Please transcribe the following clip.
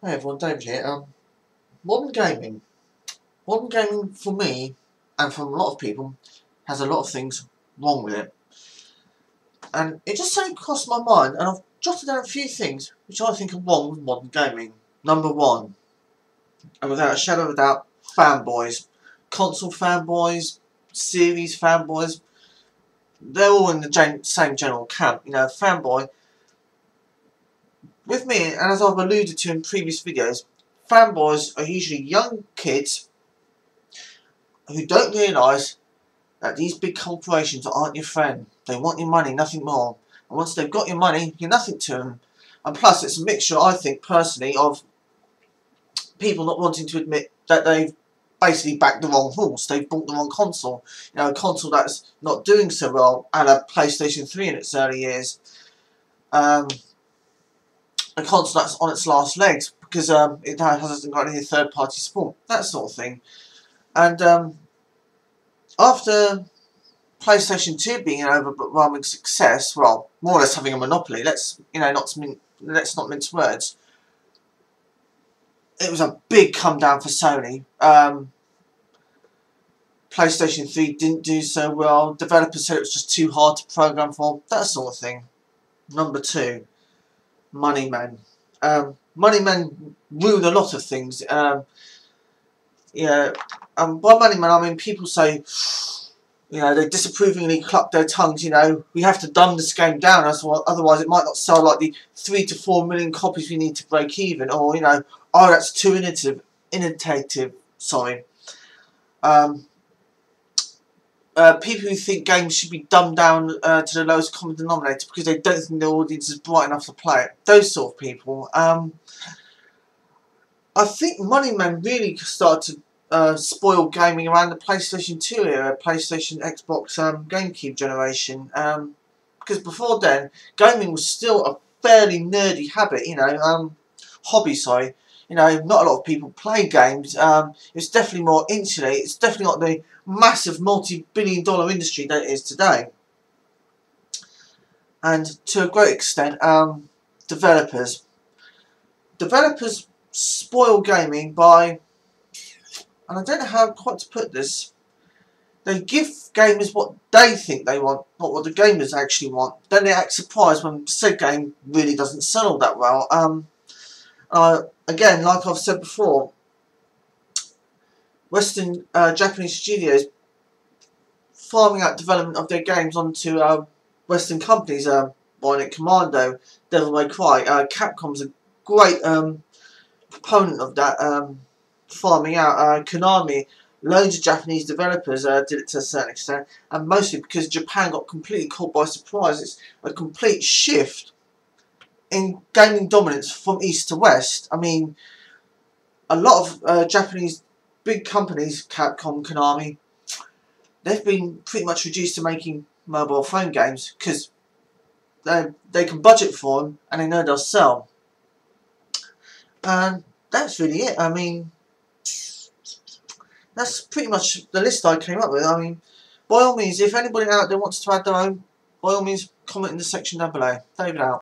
Hey everyone, David here. Modern gaming. Modern gaming for me, and for a lot of people, has a lot of things wrong with it. And it just suddenly crossed my mind, and I've jotted down a few things which I think are wrong with modern gaming. Number one, and without a shadow of a doubt, fanboys. Console fanboys, series fanboys, they're all in the same general camp. You know, fanboy. With me, and as I've alluded to in previous videos, fanboys are usually young kids who don't realise that these big corporations aren't your friend. They want your money, nothing more. And once they've got your money, you're nothing to them. And plus, it's a mixture, I think, personally, of people not wanting to admit that they've basically backed the wrong horse. They've bought the wrong console. You know, a console that's not doing so well, and a PlayStation 3 in its early years. A console that's on its last legs because it hasn't got any third-party support. That sort of thing. And after PlayStation 2 being an overwhelming success, well, more or less having a monopoly, let's not mince words. It was a big come down for Sony. PlayStation 3 didn't do so well. Developers said it was just too hard to program for. That sort of thing. Number two, money men. Money men ruin a lot of things. Yeah, by money men I mean people say, you know, they disapprovingly cluck their tongues. You know, we have to dumb this game down, otherwise it might not sell like the 3 to 4 million copies we need to break even. Or, you know, oh, that's too innovative. Sorry. People who think games should be dumbed down to the lowest common denominator because they don't think the audience is bright enough to play it. Those sort of people. I think money men really started to spoil gaming around the PlayStation 2 era, PlayStation, Xbox, GameCube generation. Because before then, gaming was still a fairly nerdy habit, you know, hobby, sorry. You know, not a lot of people play games. It's definitely more insulated. It's definitely not the massive multi-billion-dollar industry that it is today. And to a great extent, developers spoil gaming by, and I don't know how quite to put this, they give gamers what they think they want, not what the gamers actually want. Then they act surprised when said game really doesn't sell all that well. Again, like I've said before, Western Japanese studios farming out development of their games onto Western companies, Bionic Commando, Devil May Cry. Capcom's a great proponent of that, farming out. Konami, loads of Japanese developers did it to a certain extent, and mostly because Japan got completely caught by surprise. It's a complete shift in gaming dominance from east to west. I mean, a lot of Japanese big companies, Capcom, Konami, they've been pretty much reduced to making mobile phone games because they can budget for them and they know they'll sell. And that's really it. I mean, that's pretty much the list I came up with. I mean, by all means, if anybody out there wants to add their own, by all means, comment in the section down below. David out.